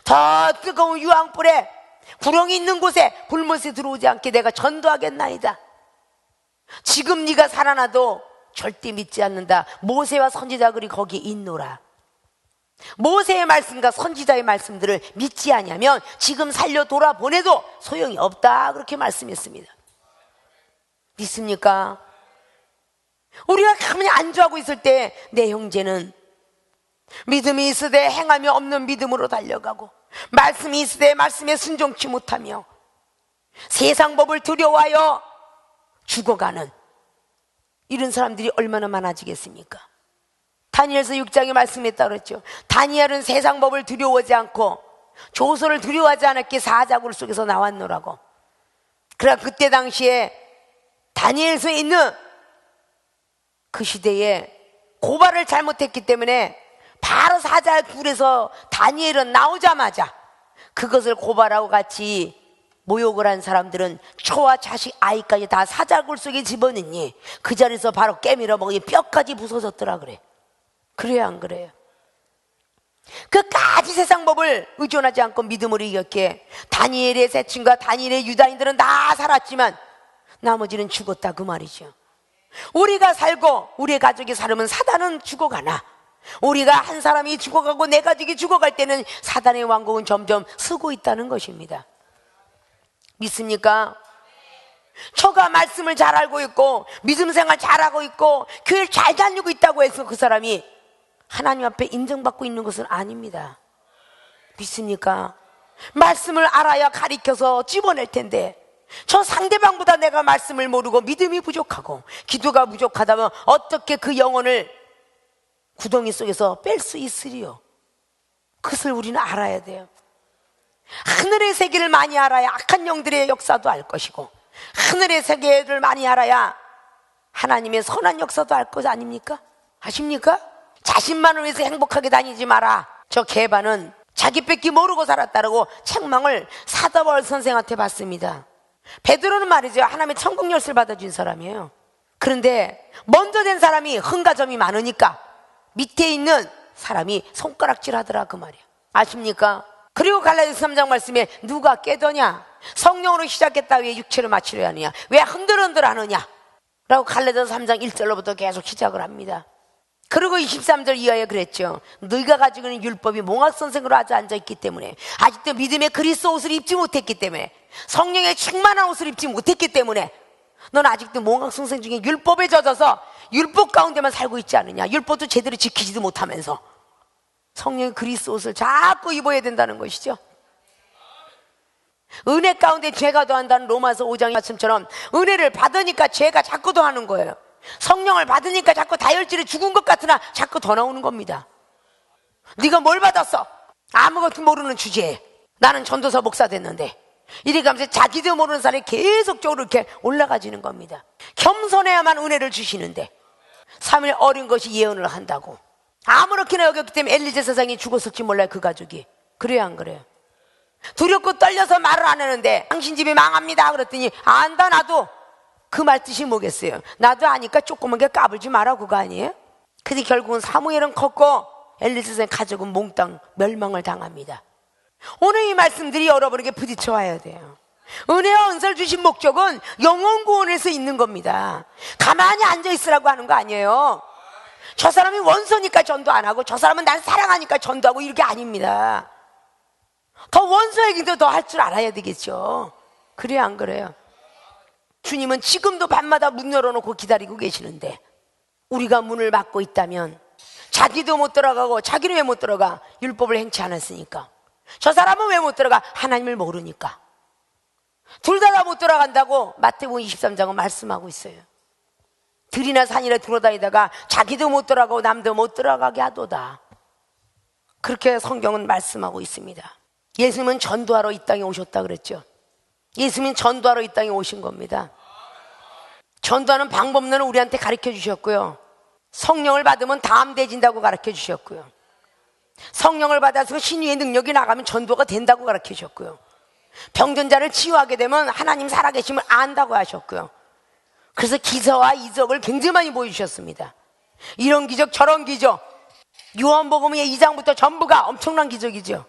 S1: 더 뜨거운 유황불에 구렁이 있는 곳에 불못에 들어오지 않게 내가 전도하겠나이다. 지금 네가 살아나도 절대 믿지 않는다. 모세와 선지자들이 거기 있노라. 모세의 말씀과 선지자의 말씀들을 믿지 않으면 지금 살려 돌아보내도 소용이 없다, 그렇게 말씀했습니다. 믿습니까? 우리가 가만히 안주하고 있을 때 내 형제는 믿음이 있으되 행함이 없는 믿음으로 달려가고, 말씀이 있으되 말씀에 순종치 못하며 세상 법을 두려워하여 죽어가는 이런 사람들이 얼마나 많아지겠습니까? 다니엘서 6장에 말씀했다 그랬죠. 다니엘은 세상 법을 두려워하지 않고 조소를 두려워하지 않았기에 사자굴 속에서 나왔노라고. 그러나 그때 당시에 다니엘서에 있는 그 시대에 고발을 잘못했기 때문에 바로 사자굴에서 다니엘은 나오자마자 그것을 고발하고 같이 모욕을 한 사람들은 처와 자식 아이까지 다 사자굴 속에 집어넣니 그 자리에서 바로 깨밀어 먹으니 뼈까지 부서졌더라 그래. 그래야 안 그래요? 끝까지 세상 법을 의존하지 않고 믿음으로 이겼기에 다니엘의 세 친구와 다니엘의 유다인들은 다 살았지만 나머지는 죽었다, 그 말이죠. 우리가 살고 우리의 가족이 살으면 사단은 죽어가나, 우리가 한 사람이 죽어가고 내 가족이 죽어갈 때는 사단의 왕국은 점점 쓰고 있다는 것입니다. 믿습니까? 저가 말씀을 잘 알고 있고 믿음 생활 잘하고 있고 교회를 잘 다니고 있다고 해서 그 사람이 하나님 앞에 인정받고 있는 것은 아닙니다. 믿습니까? 말씀을 알아야 가리켜서 집어낼 텐데, 저 상대방보다 내가 말씀을 모르고 믿음이 부족하고 기도가 부족하다면 어떻게 그 영혼을 구덩이 속에서 뺄 수 있으리요? 그것을 우리는 알아야 돼요. 하늘의 세계를 많이 알아야 악한 영들의 역사도 알 것이고, 하늘의 세계를 많이 알아야 하나님의 선한 역사도 알 것 아닙니까? 아십니까? 자신만을 위해서 행복하게 다니지 마라. 저 개반은 자기 뺏기 모르고 살았다라고 책망을 사도바울 선생한테 받습니다. 베드로는 말이죠, 하나님의 천국 열쇠를 받아준 사람이에요. 그런데 먼저 된 사람이 흥가점이 많으니까 밑에 있는 사람이 손가락질 하더라, 그 말이에요. 아십니까? 그리고 갈라디아서 3장 말씀에 누가 깨더냐? 성령으로 시작했다 왜 육체로 마치려 하느냐? 왜 흔들흔들 하느냐? 라고 갈라디아서 3장 1절로부터 계속 시작을 합니다. 그리고 23절 이하에 그랬죠. 너희가 가지고 있는 율법이 몽학선생으로 아주 앉아있기 때문에, 아직도 믿음의 그리스도 옷을 입지 못했기 때문에, 성령의 충만한 옷을 입지 못했기 때문에 넌 아직도 몽학선생 중에 율법에 젖어서 율법 가운데만 살고 있지 않느냐? 율법도 제대로 지키지도 못하면서 성령의 그리스도 옷을 자꾸 입어야 된다는 것이죠. 은혜 가운데 죄가 더한다는 로마서 5장의 말씀처럼 은혜를 받으니까 죄가 자꾸 더하는 거예요. 성령을 받으니까 자꾸 다혈질에 죽은 것 같으나 자꾸 더 나오는 겁니다. 네가 뭘 받았어? 아무것도 모르는 주제에 나는 전도사 목사 됐는데, 이래 가면서 자기도 모르는 사람이 계속적으로 이렇게 올라가지는 겁니다. 겸손해야만 은혜를 주시는데 3일 어린 것이 예언을 한다고 아무렇게나 여겼기 때문에 엘리제 세상이 죽었을지 몰라요, 그 가족이. 그래요, 안 그래요? 두렵고 떨려서 말을 안 하는데 당신 집이 망합니다 그랬더니 안다, 나도. 그 말 뜻이 뭐겠어요? 나도 아니까 조그맣게 까불지 마라, 그거 아니에요? 근데 결국은 사무엘은 컸고 엘리제 세상 가족은 몽땅 멸망을 당합니다. 오늘 이 말씀들이 여러분에게 부딪혀 와야 돼요. 은혜와 은사를 주신 목적은 영혼 구원에서 있는 겁니다. 가만히 앉아있으라고 하는 거 아니에요. 저 사람이 원수니까 전도 안 하고 저 사람은 날 사랑하니까 전도하고 이렇게 아닙니다. 더 원수에게도 더 할 줄 알아야 되겠죠. 그래야 안 그래요? 주님은 지금도 밤마다 문 열어놓고 기다리고 계시는데 우리가 문을 막고 있다면 자기도 못 들어가고 자기는 왜 못 들어가? 율법을 행치 않았으니까. 저 사람은 왜 못 들어가? 하나님을 모르니까. 둘 다 못 들어간다고 마태복음 23장은 말씀하고 있어요. 들이나 산이나 들어다니다가 자기도 못 들어가고 남도 못 들어가게 하도다. 그렇게 성경은 말씀하고 있습니다. 예수님은 전도하러 이 땅에 오셨다 그랬죠. 예수님은 전도하러 이 땅에 오신 겁니다. 전도하는 방법론을 우리한테 가르쳐 주셨고요. 성령을 받으면 담대해진다고 가르쳐 주셨고요. 성령을 받아서 신유의 능력이 나가면 전도가 된다고 가르쳐 주셨고요. 병든 자를 치유하게 되면 하나님 살아계심을 안다고 하셨고요. 그래서 기사와 이적을 굉장히 많이 보여주셨습니다. 이런 기적 저런 기적, 요한복음의 2장부터 전부가 엄청난 기적이죠.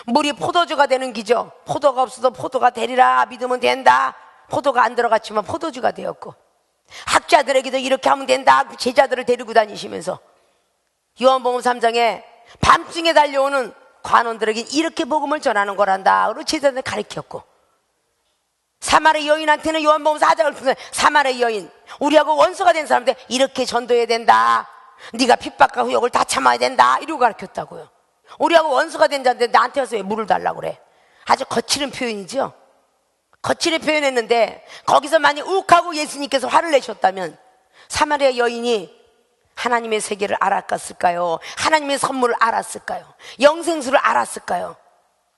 S1: 물이 포도주가 되는 기적, 포도가 없어도 포도가 되리라 믿으면 된다. 포도가 안 들어갔지만 포도주가 되었고, 학자들에게도 이렇게 하면 된다. 제자들을 데리고 다니시면서 요한복음 3장에 밤중에 달려오는 관원들에게 이렇게 복음을 전하는 거란다. 그리고 제자들 가르쳤고, 사마리 여인한테는 요한복음 4장을 통해서 사마리 여인, 우리하고 원수가 된 사람한테 이렇게 전도해야 된다. 네가 핍박과 후욕을 다 참아야 된다. 이러고 가르쳤다고요. 우리하고 원수가 된 자인데 나한테 와서 왜 물을 달라고 그래? 아주 거칠은 표현이죠. 거칠게 표현했는데 거기서 만약 욱하고 예수님께서 화를 내셨다면 사마리아 여인이 하나님의 세계를 알았을까요? 하나님의 선물을 알았을까요? 영생수를 알았을까요?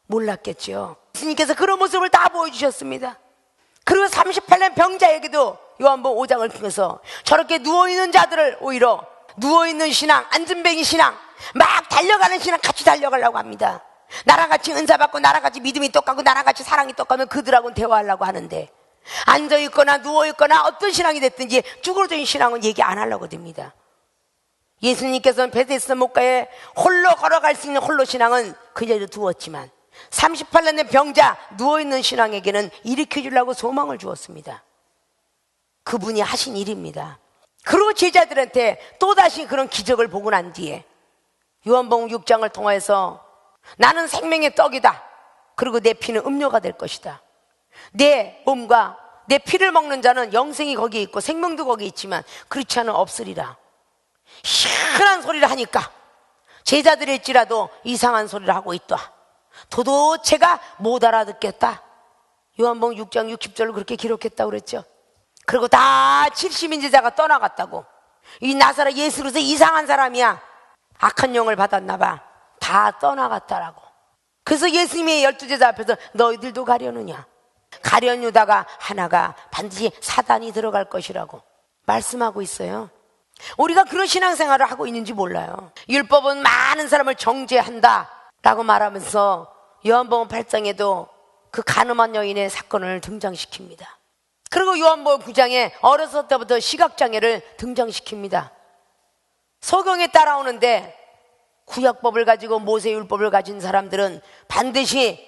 S1: 몰랐겠죠. 예수님께서 그런 모습을 다 보여주셨습니다. 그리고 38년 병자에게도 요한복음 5장을 통해서 저렇게 누워있는 자들을 오히려 누워있는 신앙, 앉은뱅이 신앙, 막 달려가는 신앙 같이 달려가려고 합니다. 나랑 같이 은사받고 나랑 같이 믿음이 똑같고 나랑 같이 사랑이 똑같으면 그들하고는 대화하려고 하는데, 앉아있거나 누워있거나 어떤 신앙이 됐든지 쭈그러진 신앙은 얘기 안 하려고 됩니다. 예수님께서는 베데스다 목가에 홀로 걸어갈 수 있는 홀로 신앙은 그 자리에 두었지만 38년 된 병자 누워있는 신앙에게는 일으켜주려고 소망을 주었습니다. 그분이 하신 일입니다. 그리고 제자들한테 또다시 그런 기적을 보고 난 뒤에 요한복음 6장을 통해서 나는 생명의 떡이다. 그리고 내 피는 음료가 될 것이다. 내 몸과 내 피를 먹는 자는 영생이 거기에 있고 생명도 거기에 있지만 그렇지 않으면 없으리라. 희한한 소리를 하니까 제자들일지라도 이상한 소리를 하고 있다. 도도체가 못 알아듣겠다. 요한복음 6장 60절을 그렇게 기록했다고 그랬죠. 그리고 다 70인 제자가 떠나갔다고. 이 나사렛 예수 그리스도 이상한 사람이야. 악한 영을 받았나 봐. 다 떠나갔다라고. 그래서 예수님의 12제자 앞에서 너희들도 가려느냐? 가려누다가 하나가 반드시 사단이 들어갈 것이라고 말씀하고 있어요. 우리가 그런 신앙생활을 하고 있는지 몰라요. 율법은 많은 사람을 정죄한다 라고 말하면서 요한복음 8장에도 그 간음한 여인의 사건을 등장시킵니다. 그리고 요한복음 9장에 어렸을 때부터 시각장애를 등장시킵니다. 소경에 따라오는데 구약법을 가지고 모세율법을 가진 사람들은 반드시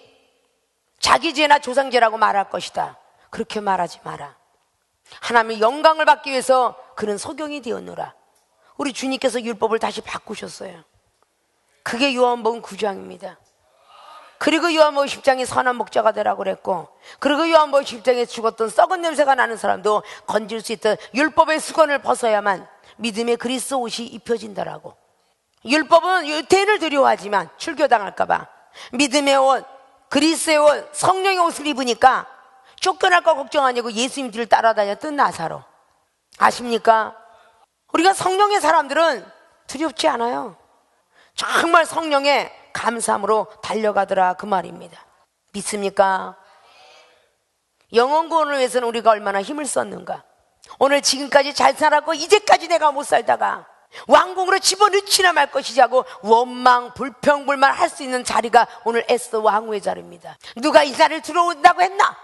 S1: 자기 죄나 조상죄라고 말할 것이다. 그렇게 말하지 마라. 하나님의 영광을 받기 위해서 그는 소경이 되었노라. 우리 주님께서 율법을 다시 바꾸셨어요. 그게 요한복음 9장입니다. 그리고 요한복음 10장에 선한 목자가 되라고 그랬고, 그리고 요한복음 10장에 죽었던 썩은 냄새가 나는 사람도 건질 수 있던 율법의 수건을 벗어야만 믿음의 그리스도 옷이 입혀진다라고. 율법은 유태인을 두려워하지만 출교당할까봐 믿음의 옷, 그리스도의 옷, 성령의 옷을 입으니까 쫓겨날까 걱정 아니고 예수님 뒤를 따라다녔던 나사로. 아십니까? 우리가 성령의 사람들은 두렵지 않아요. 정말 성령의 감사함으로 달려가더라 그 말입니다. 믿습니까? 영혼 구원을 위해서는 우리가 얼마나 힘을 썼는가. 오늘 지금까지 잘 살았고 이제까지 내가 못 살다가 왕궁으로 집어넣지나 말 것이지 하고 원망, 불평불만 할 수 있는 자리가 오늘 에스더 왕후의 자리입니다. 누가 이 자리를 들어온다고 했나?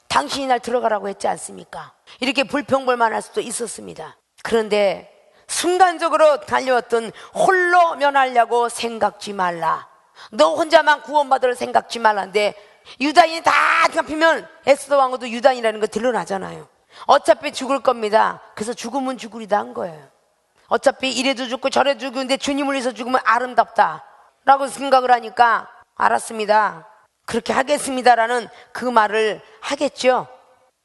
S1: 당신이 날 들어가라고 했지 않습니까? 이렇게 불평불만 할 수도 있었습니다. 그런데 순간적으로 달려왔던 홀로 면하려고 생각지 말라. 너 혼자만 구원받을 생각지 말라인데 유다인이 다 잡히면 에스더 왕후도 유다인이라는 거 드러나잖아요. 어차피 죽을 겁니다. 그래서 죽으면 죽으리다 한 거예요. 어차피 이래도 죽고 저래도 죽는데 주님을 위해서 죽으면 아름답다 라고 생각을 하니까 알았습니다, 그렇게 하겠습니다라는 그 말을 하겠죠.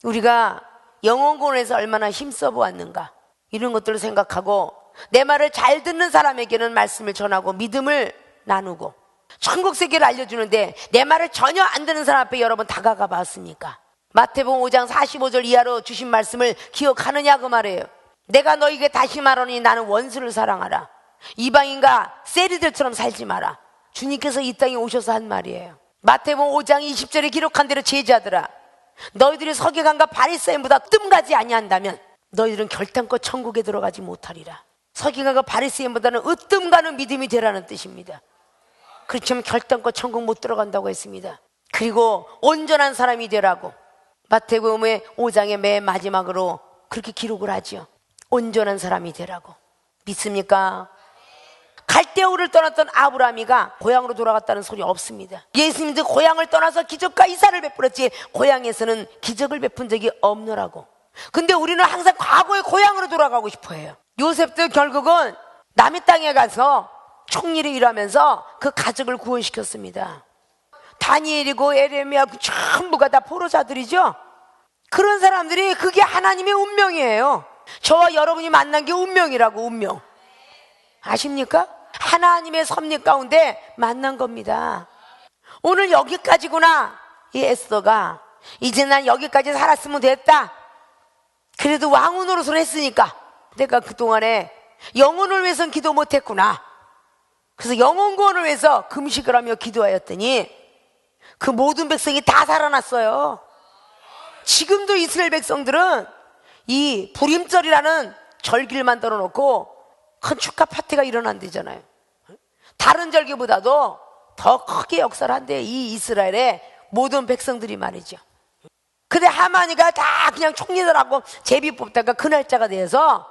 S1: 우리가 영혼권에서 얼마나 힘써 보았는가, 이런 것들을 생각하고 내 말을 잘 듣는 사람에게는 말씀을 전하고 믿음을 나누고 천국 세계를 알려주는데 내 말을 전혀 안 듣는 사람 앞에 여러분 다가가 봤습니까? 마태복음 5장 45절 이하로 주신 말씀을 기억하느냐 그 말이에요. 내가 너에게 다시 말하노니 나는 원수를 사랑하라. 이방인과 세리들처럼 살지 마라. 주님께서 이 땅에 오셔서 한 말이에요. 마태복음 5장 20절에 기록한 대로 제자들아, 너희들이 서기관과 바리새인보다 뜸가지 아니한다면 너희들은 결단코 천국에 들어가지 못하리라. 서기관과 바리새인보다는 으뜸가는 믿음이 되라는 뜻입니다. 그렇지만 결단코 천국 못 들어간다고 했습니다. 그리고 온전한 사람이 되라고 마태복음의 5장의 맨 마지막으로 그렇게 기록을 하죠. 온전한 사람이 되라고. 믿습니까? 갈대우를 떠났던 아브라함이가 고향으로 돌아갔다는 소리 없습니다. 예수님도 고향을 떠나서 기적과 이사를 베풀었지 고향에서는 기적을 베푼 적이 없노라고. 근데 우리는 항상 과거의 고향으로 돌아가고 싶어 해요. 요셉도 결국은 남의 땅에 가서 총리를 일하면서 그 가족을 구원시켰습니다. 다니엘이고 에레미야고 전부가 다 포로자들이죠. 그런 사람들이 그게 하나님의 운명이에요. 저와 여러분이 만난 게 운명이라고. 운명 아십니까? 하나님의 섭리 가운데 만난 겁니다. 오늘 여기까지구나. 이 에스더가 이제 난 여기까지 살았으면 됐다. 그래도 왕후 노릇을 했으니까 내가 그동안에 영혼을 위해서는 기도 못했구나. 그래서 영혼 구원을 위해서 금식을 하며 기도하였더니 그 모든 백성이 다 살아났어요. 지금도 이스라엘 백성들은 이 부림절이라는 절기를 만들어 놓고 큰 축하 파티가 일어난대잖아요. 다른 절기보다도 더 크게 역사를 한대, 이 이스라엘의 모든 백성들이 말이죠. 근데 하만이가 다 그냥 총리들하고 제비 뽑다가 그 날짜가 돼서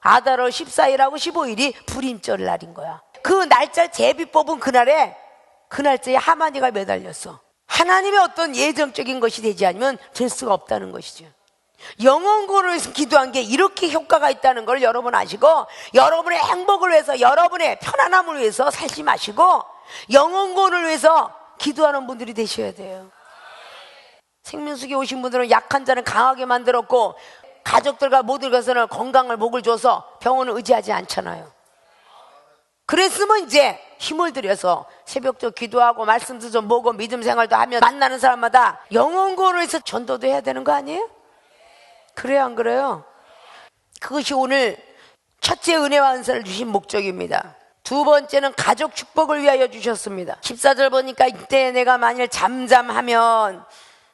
S1: 아달월 14일하고 15일이 불임절 날인 거야. 그 날짜 제비 뽑은 그날에, 그 날짜에 하만이가 매달렸어. 하나님의 어떤 예정적인 것이 되지 않으면 될 수가 없다는 것이죠. 영혼 구원을 위해서 기도한 게 이렇게 효과가 있다는 걸 여러분 아시고, 여러분의 행복을 위해서, 여러분의 편안함을 위해서 살지 마시고 영혼 구원을 위해서 기도하는 분들이 되셔야 돼요. 생명수기 오신 분들은 약한 자는 강하게 만들었고 가족들과 모든 것에는 건강을 복을 줘서 병원을 의지하지 않잖아요. 그랬으면 이제 힘을 들여서 새벽도 기도하고 말씀도 좀 보고 믿음 생활도 하며 만나는 사람마다 영혼 구원을 위해서 전도도 해야 되는 거 아니에요? 그래요, 안 그래요? 그것이 오늘 첫째 은혜와 은사를 주신 목적입니다. 두 번째는 가족 축복을 위하여 주셨습니다. 14절 보니까 이때 내가 만일 잠잠하면,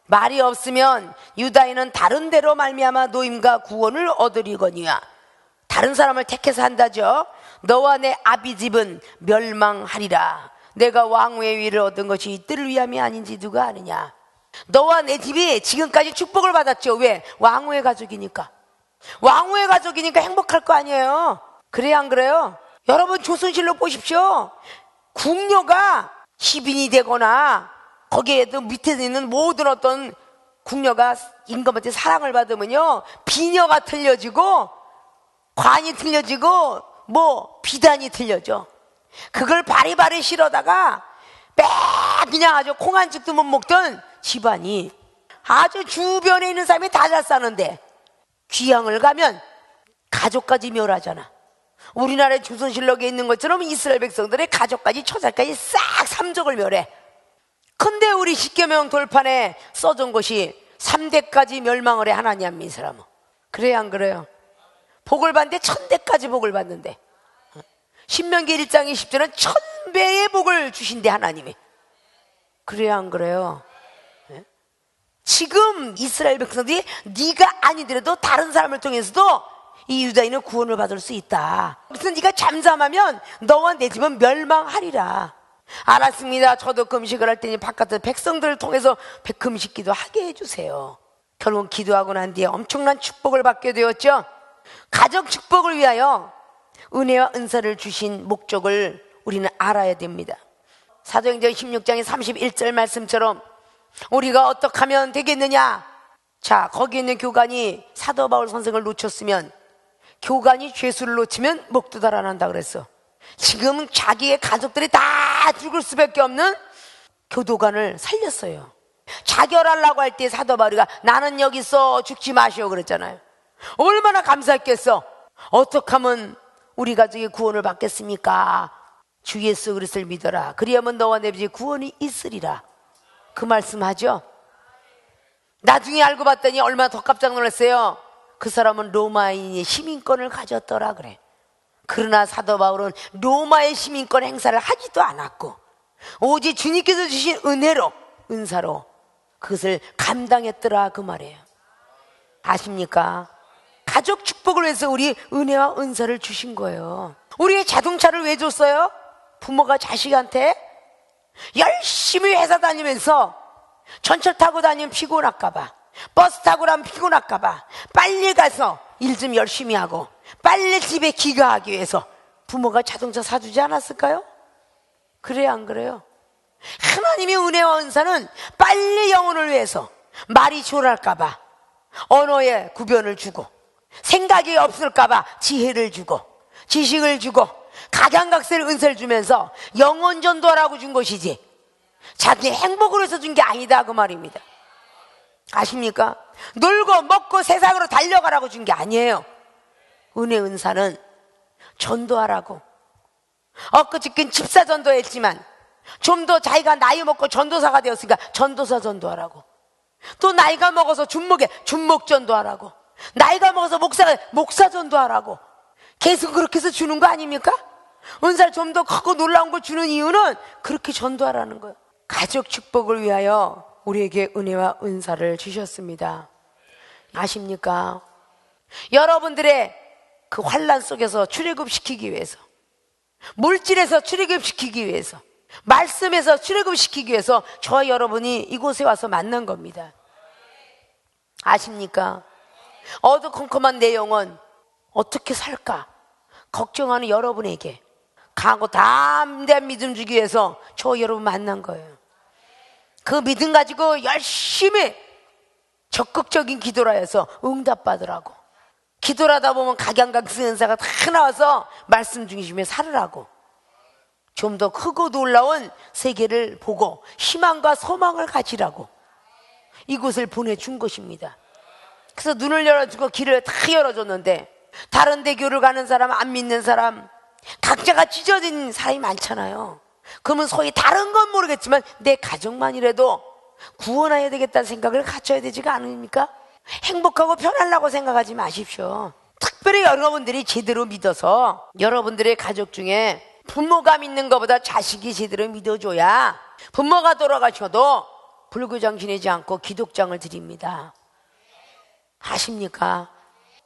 S1: 말이 없으면 유다인은 다른 데로 말미암아 노임과 구원을 얻으리거니와. 다른 사람을 택해서 한다죠. 너와 내 아비 집은 멸망하리라. 내가 왕후의 위를 얻은 것이 이때를 위함이 아닌지 누가 아느냐. 너와 내 집이 지금까지 축복을 받았죠. 왜? 왕후의 가족이니까. 왕후의 가족이니까 행복할 거 아니에요. 그래요, 안 그래요? 여러분 조선실록 보십시오. 궁녀가 10인이 되거나 거기에도 밑에 있는 모든 어떤 궁녀가 임금한테 사랑을 받으면요, 비녀가 틀려지고 관이 틀려지고 뭐 비단이 틀려져. 그걸 바리바리 실어다가 매 그냥 아주 콩 한 죽도 못 먹던 집안이, 아주 주변에 있는 사람이 다 잘 사는데 귀향을 가면 가족까지 멸하잖아. 우리나라의 조선실록에 있는 것처럼 이스라엘 백성들의 가족까지 처자까지 싹 삼족을 멸해. 근데 우리 십계명 돌판에 써준 것이 3대까지 멸망을 해, 하나님 안 믿는 사람은. 그래요, 안 그래요? 복을 받는데 1000대까지 복을 받는데, 신명기 1장 20절은 1000배의 복을 주신대, 하나님이. 그래요, 안 그래요? 지금 이스라엘 백성들이 네가 아니더라도 다른 사람을 통해서도 이 유다인은 구원을 받을 수 있다. 그래서 네가 잠잠하면 너와 내 집은 멸망하리라. 알았습니다. 저도 금식을 할 테니 바깥의 백성들을 통해서 금식 기도하게 해주세요. 결국 기도하고 난 뒤에 엄청난 축복을 받게 되었죠. 가족 축복을 위하여 은혜와 은사를 주신 목적을 우리는 알아야 됩니다. 사도행전 16장의 31절 말씀처럼 우리가 어떻게 하면 되겠느냐. 자, 거기 있는 교관이 사도 바울 선생을 놓쳤으면, 교관이 죄수를 놓치면 목도 달아난다 그랬어. 지금 자기의 가족들이 다 죽을 수밖에 없는 교도관을 살렸어요. 자결하려고 할 때 사도 바울이가 나는 여기 있어 죽지 마시오 그랬잖아요. 얼마나 감사했겠어. 어떻게 하면 우리 가족이 구원을 받겠습니까? 주 예수 그리스도를 믿어라. 그리하면 너와 내 집에 구원이 있으리라. 그 말씀하죠. 나중에 알고 봤더니 얼마나 더 깜짝 놀랐어요. 그 사람은 로마인의 시민권을 가졌더라 그래. 그러나 사도 바울은 로마의 시민권 행사를 하지도 않았고 오직 주님께서 주신 은혜로, 은사로 그것을 감당했더라 그 말이에요. 아십니까? 가족 축복을 위해서 우리 은혜와 은사를 주신 거예요. 우리의 자동차를 왜 줬어요? 부모가 자식한테 열심히 회사 다니면서 전철 타고 다니면 피곤할까봐, 버스 타고 나면 피곤할까봐 빨리 가서 일 좀 열심히 하고 빨리 집에 귀가하기 위해서 부모가 자동차 사주지 않았을까요? 그래요, 안 그래요? 하나님의 은혜와 은사는 빨리 영혼을 위해서 말이 초라할까봐 언어의 구변을 주고 생각이 없을까봐 지혜를 주고 지식을 주고 각양각색 은사를 주면서 영혼 전도하라고 준 것이지 자기 행복을 위해서 준 게 아니다 그 말입니다. 아십니까? 놀고 먹고 세상으로 달려가라고 준 게 아니에요. 은혜 은사는 전도하라고. 엊그저께 집사 전도했지만 좀 더 자기가 나이 먹고 전도사가 되었으니까 전도사 전도하라고. 또 나이가 먹어서 준목에 준목 전도하라고. 나이가 먹어서 목사가 목사 전도하라고. 계속 그렇게 해서 주는 거 아닙니까? 은사를 좀 더 크고 놀라운 걸 주는 이유는 그렇게 전도하라는 거예요. 가족 축복을 위하여 우리에게 은혜와 은사를 주셨습니다. 아십니까? 여러분들의 그 환난 속에서 출애굽시키기 위해서, 물질에서 출애굽시키기 위해서, 말씀에서 출애굽시키기 위해서 저와 여러분이 이곳에 와서 만난 겁니다. 아십니까? 어두컴컴한 내 영혼 어떻게 살까 걱정하는 여러분에게 강하고 담대한 믿음 주기 위해서 저 여러분 만난 거예요. 그 믿음 가지고 열심히 적극적인 기도를 해서 응답받으라고. 기도를 하다 보면 각양각색 은사가 다 나와서 말씀 중심에 살으라고. 좀 더 크고 놀라운 세계를 보고 희망과 소망을 가지라고 이곳을 보내준 것입니다. 그래서 눈을 열어주고 길을 다 열어줬는데 다른 대교를 가는 사람, 안 믿는 사람, 각자가 찢어진 사람이 많잖아요. 그러면 소위 다른 건 모르겠지만 내 가족만이라도 구원해야 되겠다는 생각을 갖춰야 되지가 않습니까? 행복하고 편하려고 생각하지 마십시오. 특별히 여러분들이 제대로 믿어서 여러분들의 가족 중에 부모가 믿는 것보다 자식이 제대로 믿어줘야 부모가 돌아가셔도 불구장 지내지 않고 기독장을 드립니다. 아십니까?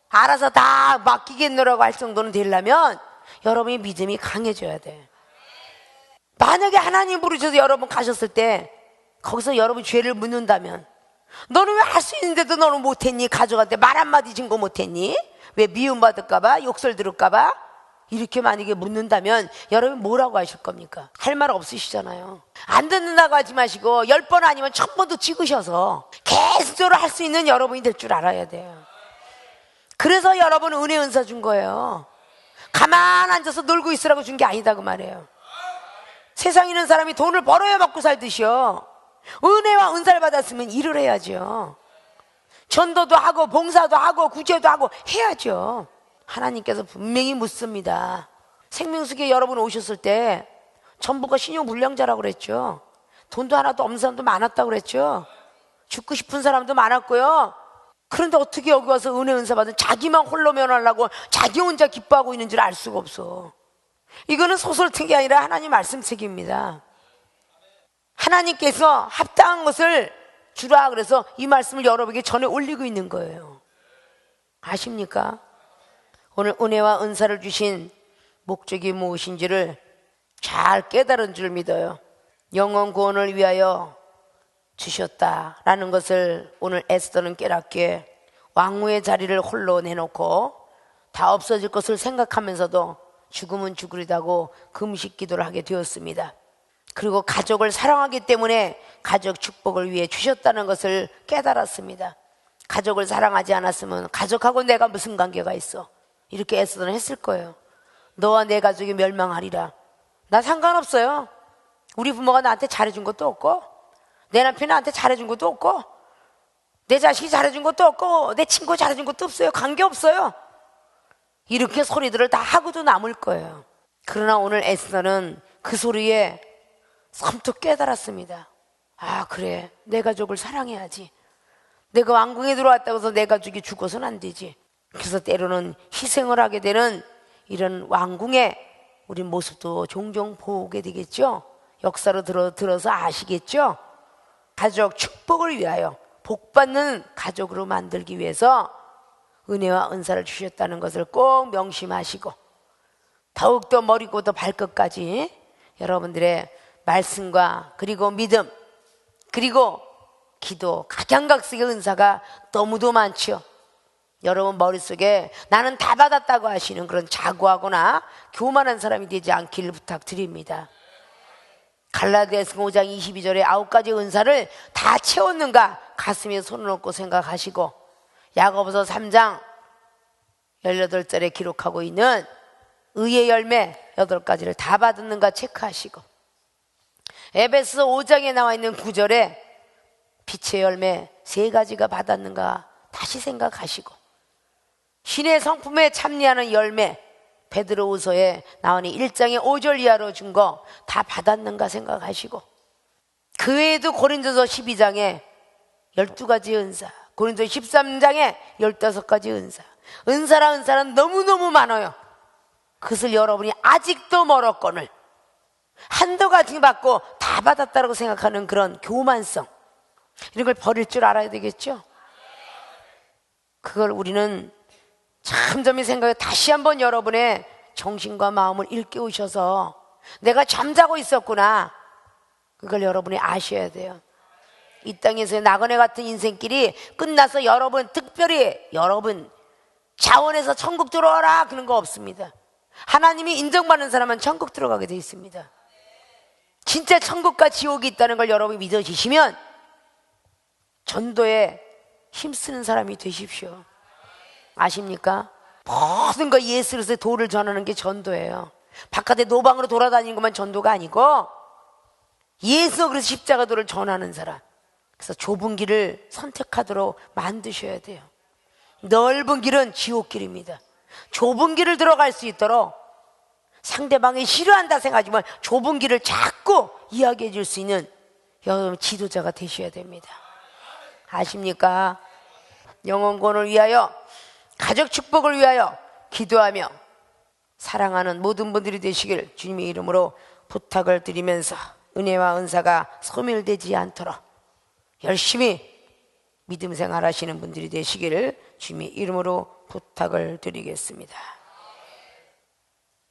S1: 알아서 다 맡기겠노라고 할 정도는 되려면 여러분의 믿음이 강해져야 돼. 만약에 하나님 부르셔서 여러분 가셨을 때 거기서 여러분 죄를 묻는다면 너는 왜 할 수 있는데도 너는 못했니? 가족한테 말 한마디 증거 못했니? 왜 미움받을까봐? 욕설 들을까봐? 이렇게 만약에 묻는다면 여러분 뭐라고 하실 겁니까? 할 말 없으시잖아요. 안 듣는다고 하지 마시고 10번 아니면 1000번도 찍으셔서 계속적으로 할 수 있는 여러분이 될 줄 알아야 돼요. 그래서 여러분은 은혜 은사 준 거예요. 가만 앉아서 놀고 있으라고 준 게 아니다 그 말이에요. 세상에 있는 사람이 돈을 벌어야 먹고 살듯이요, 은혜와 은사를 받았으면 일을 해야죠. 전도도 하고 봉사도 하고 구제도 하고 해야죠. 하나님께서 분명히 묻습니다. 생명수기에 여러분 오셨을 때 전부가 신용불량자라고 그랬죠. 돈도 하나도 없는 사람도 많았다고 그랬죠. 죽고 싶은 사람도 많았고요. 그런데 어떻게 여기 와서 은혜 은사 받은 자기만 홀로 면하려고 자기 혼자 기뻐하고 있는 줄 알 수가 없어. 이거는 소설책이 아니라 하나님 말씀책입니다. 하나님께서 합당한 것을 주라 그래서 이 말씀을 여러분에게 전해 올리고 있는 거예요. 아십니까? 오늘 은혜와 은사를 주신 목적이 무엇인지를 잘 깨달은 줄 믿어요. 영혼 구원을 위하여 주셨다라는 것을 오늘 에스더는 깨닫기에 왕후의 자리를 홀로 내놓고 다 없어질 것을 생각하면서도 죽으면 죽으리다고 금식 기도를 하게 되었습니다. 그리고 가족을 사랑하기 때문에 가족 축복을 위해 주셨다는 것을 깨달았습니다. 가족을 사랑하지 않았으면 가족하고 내가 무슨 관계가 있어? 이렇게 에스더는 했을 거예요. 너와 내 가족이 멸망하리라. 나 상관없어요. 우리 부모가 나한테 잘해준 것도 없고 내 남편이 나한테 잘해준 것도 없고 내 자식이 잘해준 것도 없고 내 친구가 잘해준 것도 없어요. 관계없어요. 이렇게 소리들을 다 하고도 남을 거예요. 그러나 오늘 에스더는 그 소리에 섬뜩 깨달았습니다. 아, 그래, 내 가족을 사랑해야지. 내가 왕궁에 들어왔다고 해서 내 가족이 죽어서는 안 되지. 그래서 때로는 희생을 하게 되는 이런 왕궁의 우리 모습도 종종 보게 되겠죠. 역사로 들어서 아시겠죠. 가족 축복을 위하여 복받는 가족으로 만들기 위해서 은혜와 은사를 주셨다는 것을 꼭 명심하시고 더욱더 머리부터 발끝까지 여러분들의 말씀과 그리고 믿음 그리고 기도 각양각색의 은사가 너무도 많죠. 여러분 머릿속에 나는 다 받았다고 하시는 그런 자고하거나 교만한 사람이 되지 않기를 부탁드립니다. 갈라디아서 5장 22절에 9가지 은사를 다 채웠는가 가슴에 손을 얹고 생각하시고 야고보서 3장 18절에 기록하고 있는 의의 열매 8가지를 다 받았는가 체크하시고 에베소 5장에 나와 있는 9절에 빛의 열매 3가지가 받았는가 다시 생각하시고 신의 성품에 참여하는 열매 베드로후서에 나오니 1장에 5절 이하로 준 거 다 받았는가 생각하시고 그 외에도 고린도서 12장에 12가지 은사, 고린도서 13장에 15가지 은사, 은사는 너무너무 많아요. 그것을 여러분이 아직도 멀었거늘 한두 가지 받고 다 받았다고 생각하는 그런 교만성, 이런 걸 버릴 줄 알아야 되겠죠. 그걸 우리는 참점히 생각해 다시 한번 여러분의 정신과 마음을 일깨우셔서 내가 잠자고 있었구나, 그걸 여러분이 아셔야 돼요. 이 땅에서의 나그네 같은 인생길이 끝나서 여러분, 특별히 여러분 자원해서 천국 들어와라 그런 거 없습니다. 하나님이 인정받는 사람은 천국 들어가게 되어 있습니다. 진짜 천국과 지옥이 있다는 걸 여러분이 믿어지시면 전도에 힘쓰는 사람이 되십시오. 아십니까? 모든 거 예수 그리스도의 도를 전하는 게 전도예요. 바깥에 노방으로 돌아다니는 것만 전도가 아니고 예수 그리스도 십자가도를 전하는 사람. 그래서 좁은 길을 선택하도록 만드셔야 돼요. 넓은 길은 지옥길입니다. 좁은 길을 들어갈 수 있도록 상대방이 싫어한다 생각하지만 좁은 길을 자꾸 이야기해 줄 수 있는 여러분 지도자가 되셔야 됩니다. 아십니까? 영혼권을 위하여 가족 축복을 위하여 기도하며 사랑하는 모든 분들이 되시길 주님의 이름으로 부탁을 드리면서 은혜와 은사가 소멸되지 않도록 열심히 믿음 생활하시는 분들이 되시기를 주님의 이름으로 부탁을 드리겠습니다.